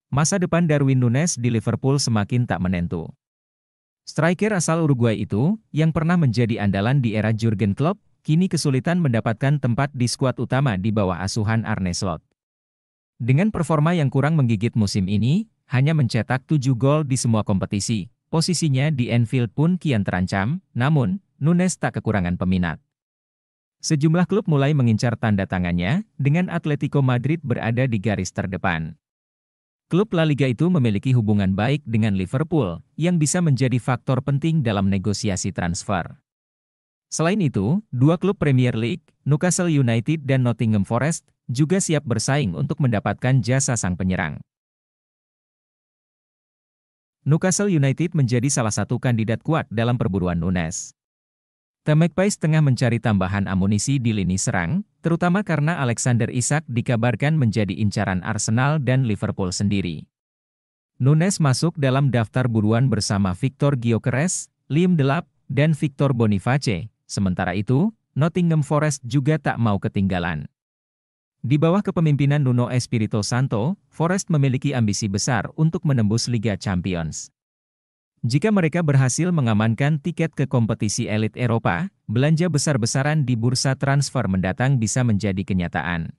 Masa depan Darwin Núñez di Liverpool semakin tak menentu. Striker asal Uruguay itu, yang pernah menjadi andalan di era Jurgen Klopp, kini kesulitan mendapatkan tempat di skuad utama di bawah asuhan Arne Slot. Dengan performa yang kurang menggigit musim ini, hanya mencetak 7 gol di semua kompetisi, posisinya di Anfield pun kian terancam, namun, Núñez tak kekurangan peminat. Sejumlah klub mulai mengincar tanda tangannya, dengan Atletico Madrid berada di garis terdepan. Klub La Liga itu memiliki hubungan baik dengan Liverpool, yang bisa menjadi faktor penting dalam negosiasi transfer. Selain itu, dua klub Premier League, Newcastle United dan Nottingham Forest, juga siap bersaing untuk mendapatkan jasa sang penyerang. Newcastle United menjadi salah satu kandidat kuat dalam perburuan Núñez. The Magpies tengah mencari tambahan amunisi di lini serang, terutama karena Alexander Isak dikabarkan menjadi incaran Arsenal dan Liverpool sendiri. Núñez masuk dalam daftar buruan bersama Victor Gyökeres, Liam Delap, dan Victor Boniface. Sementara itu, Nottingham Forest juga tak mau ketinggalan. Di bawah kepemimpinan Nuno Espirito Santo, Forest memiliki ambisi besar untuk menembus Liga Champions. Jika mereka berhasil mengamankan tiket ke kompetisi elit Eropa, belanja besar-besaran di bursa transfer mendatang bisa menjadi kenyataan.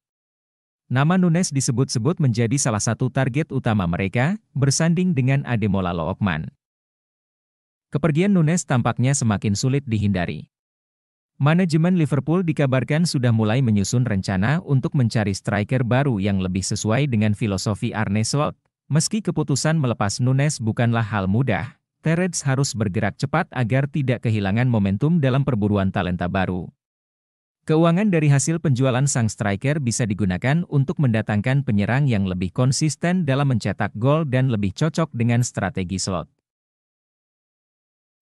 Nama Núñez disebut-sebut menjadi salah satu target utama mereka, bersanding dengan Ademola Lookman. Kepergian Núñez tampaknya semakin sulit dihindari. Manajemen Liverpool dikabarkan sudah mulai menyusun rencana untuk mencari striker baru yang lebih sesuai dengan filosofi Arne Slot. Meski keputusan melepas Núñez bukanlah hal mudah, The Reds harus bergerak cepat agar tidak kehilangan momentum dalam perburuan talenta baru. Keuangan dari hasil penjualan sang striker bisa digunakan untuk mendatangkan penyerang yang lebih konsisten dalam mencetak gol dan lebih cocok dengan strategi Slot.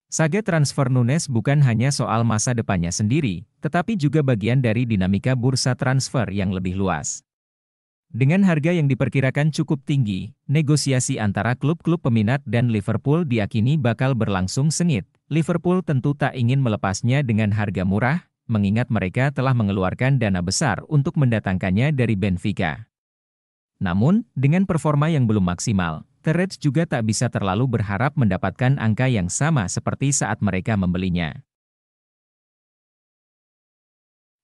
Saga transfer Núñez bukan hanya soal masa depannya sendiri, tetapi juga bagian dari dinamika bursa transfer yang lebih luas. Dengan harga yang diperkirakan cukup tinggi, negosiasi antara klub-klub peminat dan Liverpool diakini bakal berlangsung sengit. Liverpool tentu tak ingin melepasnya dengan harga murah, mengingat mereka telah mengeluarkan dana besar untuk mendatangkannya dari Benfica. Namun, dengan performa yang belum maksimal, The Reds juga tak bisa terlalu berharap mendapatkan angka yang sama seperti saat mereka membelinya.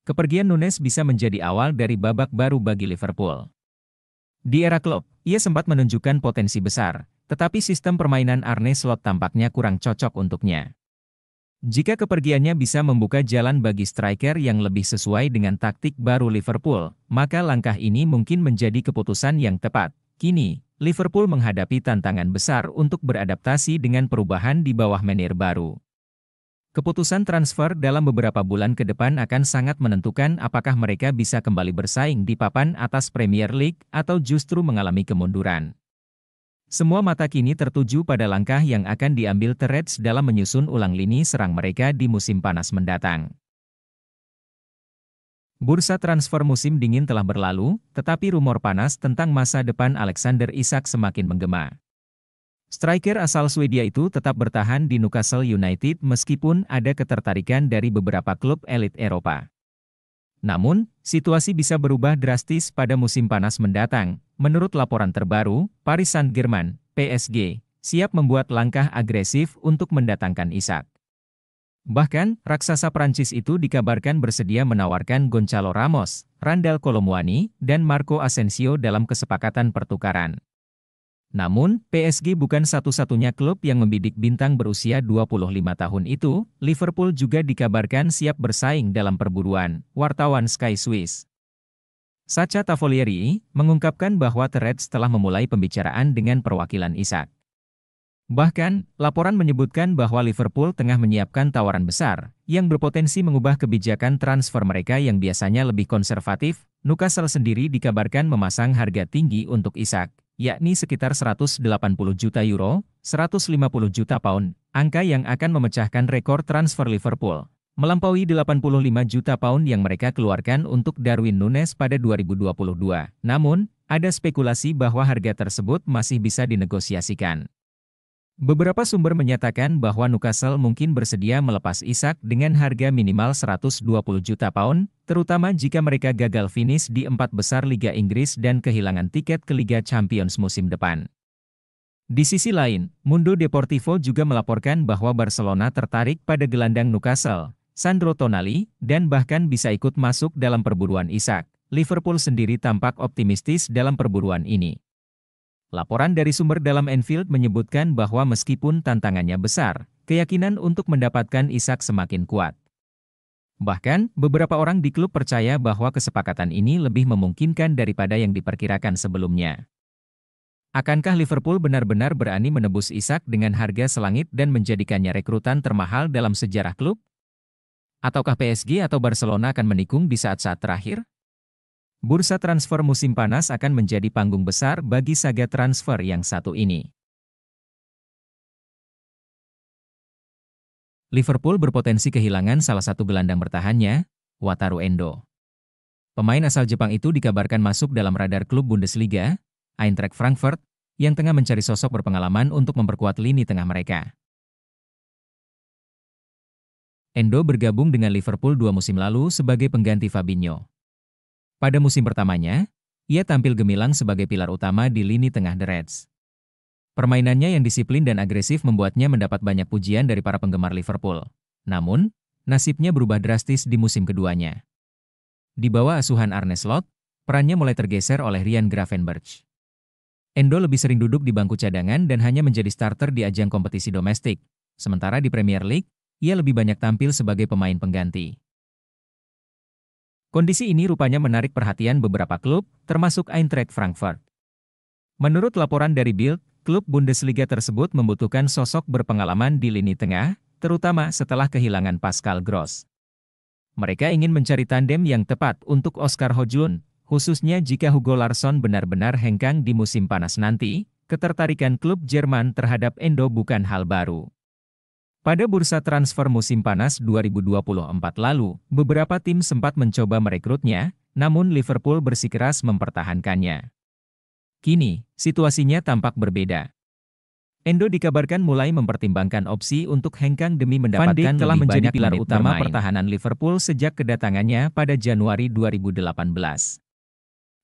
Kepergian Núñez bisa menjadi awal dari babak baru bagi Liverpool. Di era Klopp, ia sempat menunjukkan potensi besar, tetapi sistem permainan Arne Slot tampaknya kurang cocok untuknya. Jika kepergiannya bisa membuka jalan bagi striker yang lebih sesuai dengan taktik baru Liverpool, maka langkah ini mungkin menjadi keputusan yang tepat. Kini, Liverpool menghadapi tantangan besar untuk beradaptasi dengan perubahan di bawah manajer baru. Keputusan transfer dalam beberapa bulan ke depan akan sangat menentukan apakah mereka bisa kembali bersaing di papan atas Premier League atau justru mengalami kemunduran. Semua mata kini tertuju pada langkah yang akan diambil The Reds dalam menyusun ulang lini serang mereka di musim panas mendatang. Bursa transfer musim dingin telah berlalu, tetapi rumor panas tentang masa depan Alexander Isak semakin menggema. Striker asal Swedia itu tetap bertahan di Newcastle United meskipun ada ketertarikan dari beberapa klub elit Eropa. Namun, situasi bisa berubah drastis pada musim panas mendatang. Menurut laporan terbaru, Paris Saint-Germain, PSG, siap membuat langkah agresif untuk mendatangkan Isak. Bahkan, raksasa Prancis itu dikabarkan bersedia menawarkan Gonçalo Ramos, Randal Kolo Muani, dan Marco Asensio dalam kesepakatan pertukaran. Namun, PSG bukan satu-satunya klub yang membidik bintang berusia 25 tahun itu. Liverpool juga dikabarkan siap bersaing dalam perburuan, wartawan Sky Swiss. Sacha Tavolieri mengungkapkan bahwa The Reds telah memulai pembicaraan dengan perwakilan Isak. Bahkan, laporan menyebutkan bahwa Liverpool tengah menyiapkan tawaran besar, yang berpotensi mengubah kebijakan transfer mereka yang biasanya lebih konservatif. Newcastle sendiri dikabarkan memasang harga tinggi untuk Isak, yakni sekitar 180 juta euro, 150 juta pound, angka yang akan memecahkan rekor transfer Liverpool, melampaui 85 juta pound yang mereka keluarkan untuk Darwin Núñez pada 2022. Namun, ada spekulasi bahwa harga tersebut masih bisa dinegosiasikan. Beberapa sumber menyatakan bahwa Newcastle mungkin bersedia melepas Isak dengan harga minimal 120 juta pound, terutama jika mereka gagal finish di 4 besar Liga Inggris dan kehilangan tiket ke Liga Champions musim depan. Di sisi lain, Mundo Deportivo juga melaporkan bahwa Barcelona tertarik pada gelandang Newcastle, Sandro Tonali, dan bahkan bisa ikut masuk dalam perburuan Isak. Liverpool sendiri tampak optimistis dalam perburuan ini. Laporan dari sumber dalam Anfield menyebutkan bahwa meskipun tantangannya besar, keyakinan untuk mendapatkan Isak semakin kuat. Bahkan, beberapa orang di klub percaya bahwa kesepakatan ini lebih memungkinkan daripada yang diperkirakan sebelumnya. Akankah Liverpool benar-benar berani menebus Isak dengan harga selangit dan menjadikannya rekrutan termahal dalam sejarah klub? Ataukah PSG atau Barcelona akan menikung di saat-saat terakhir? Bursa transfer musim panas akan menjadi panggung besar bagi saga transfer yang satu ini. Liverpool berpotensi kehilangan salah satu gelandang bertahannya, Wataru Endo. Pemain asal Jepang itu dikabarkan masuk dalam radar klub Bundesliga, Eintracht Frankfurt, yang tengah mencari sosok berpengalaman untuk memperkuat lini tengah mereka. Endo bergabung dengan Liverpool 2 musim lalu sebagai pengganti Fabinho. Pada musim pertamanya, ia tampil gemilang sebagai pilar utama di lini tengah The Reds. Permainannya yang disiplin dan agresif membuatnya mendapat banyak pujian dari para penggemar Liverpool. Namun, nasibnya berubah drastis di musim keduanya. Di bawah asuhan Arne Slot, perannya mulai tergeser oleh Ryan Gravenberch. Endo lebih sering duduk di bangku cadangan dan hanya menjadi starter di ajang kompetisi domestik, sementara di Premier League, ia lebih banyak tampil sebagai pemain pengganti. Kondisi ini rupanya menarik perhatian beberapa klub, termasuk Eintracht Frankfurt. Menurut laporan dari Bild, klub Bundesliga tersebut membutuhkan sosok berpengalaman di lini tengah, terutama setelah kehilangan Pascal Gross. Mereka ingin mencari tandem yang tepat untuk Oskar Højlund, khususnya jika Hugo Larsson benar-benar hengkang di musim panas nanti. Ketertarikan klub Jerman terhadap Endo bukan hal baru. Pada bursa transfer musim panas 2024 lalu, beberapa tim sempat mencoba merekrutnya, namun Liverpool bersikeras mempertahankannya. Kini, situasinya tampak berbeda. Endo dikabarkan mulai mempertimbangkan opsi untuk hengkang demi mendapatkan Van Dijk telah lebih menjadi banyak pilar menit utama bermain. Pertahanan Liverpool sejak kedatangannya pada Januari 2018.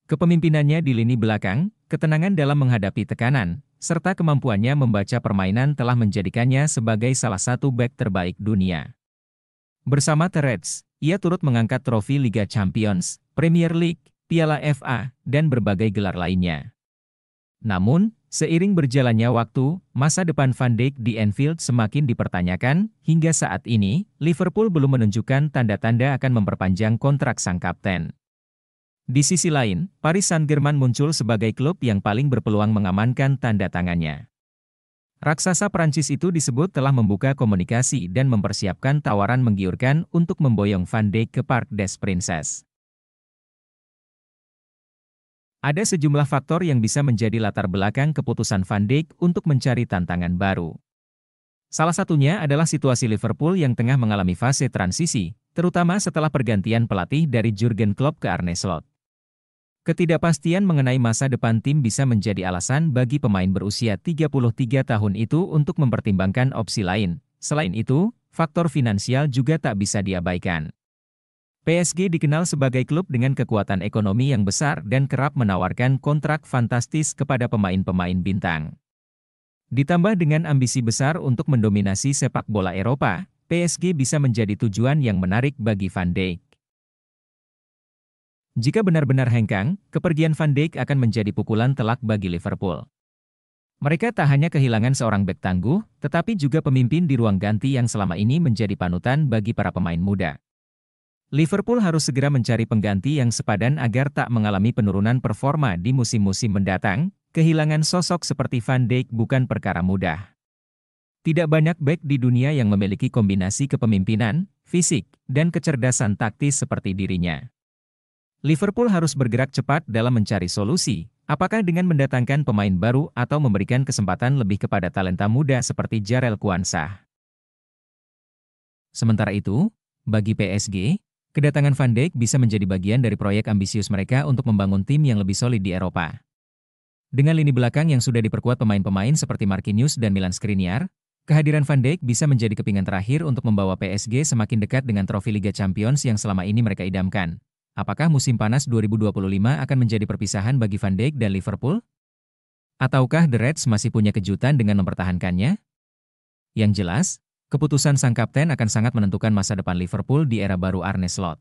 Kepemimpinannya di lini belakang, ketenangan dalam menghadapi tekanan, serta kemampuannya membaca permainan telah menjadikannya sebagai salah satu bek terbaik dunia. Bersama The Reds, ia turut mengangkat trofi Liga Champions, Premier League, Piala FA, dan berbagai gelar lainnya. Namun, seiring berjalannya waktu, masa depan Van Dijk di Anfield semakin dipertanyakan. Hingga saat ini, Liverpool belum menunjukkan tanda-tanda akan memperpanjang kontrak sang kapten. Di sisi lain, Paris Saint-Germain muncul sebagai klub yang paling berpeluang mengamankan tanda tangannya. Raksasa Prancis itu disebut telah membuka komunikasi dan mempersiapkan tawaran menggiurkan untuk memboyong Van Dijk ke Parc des Princes. Ada sejumlah faktor yang bisa menjadi latar belakang keputusan Van Dijk untuk mencari tantangan baru. Salah satunya adalah situasi Liverpool yang tengah mengalami fase transisi, terutama setelah pergantian pelatih dari Jurgen Klopp ke Arne Slot. Ketidakpastian mengenai masa depan tim bisa menjadi alasan bagi pemain berusia 33 tahun itu untuk mempertimbangkan opsi lain. Selain itu, faktor finansial juga tak bisa diabaikan. PSG dikenal sebagai klub dengan kekuatan ekonomi yang besar dan kerap menawarkan kontrak fantastis kepada pemain-pemain bintang. Ditambah dengan ambisi besar untuk mendominasi sepak bola Eropa, PSG bisa menjadi tujuan yang menarik bagi Van Dijk. Jika benar-benar hengkang, kepergian Van Dijk akan menjadi pukulan telak bagi Liverpool. Mereka tak hanya kehilangan seorang bek tangguh, tetapi juga pemimpin di ruang ganti yang selama ini menjadi panutan bagi para pemain muda. Liverpool harus segera mencari pengganti yang sepadan agar tak mengalami penurunan performa di musim-musim mendatang. Kehilangan sosok seperti Van Dijk bukan perkara mudah. Tidak banyak bek di dunia yang memiliki kombinasi kepemimpinan, fisik, dan kecerdasan taktis seperti dirinya. Liverpool harus bergerak cepat dalam mencari solusi, apakah dengan mendatangkan pemain baru atau memberikan kesempatan lebih kepada talenta muda seperti Jarell Quansah. Sementara itu, bagi PSG, kedatangan Van Dijk bisa menjadi bagian dari proyek ambisius mereka untuk membangun tim yang lebih solid di Eropa. Dengan lini belakang yang sudah diperkuat pemain-pemain seperti Marquinhos dan Milan Skriniar, kehadiran Van Dijk bisa menjadi kepingan terakhir untuk membawa PSG semakin dekat dengan trofi Liga Champions yang selama ini mereka idamkan. Apakah musim panas 2025 akan menjadi perpisahan bagi Van Dijk dan Liverpool? Ataukah The Reds masih punya kejutan dengan mempertahankannya? Yang jelas, keputusan sang kapten akan sangat menentukan masa depan Liverpool di era baru Arne Slot.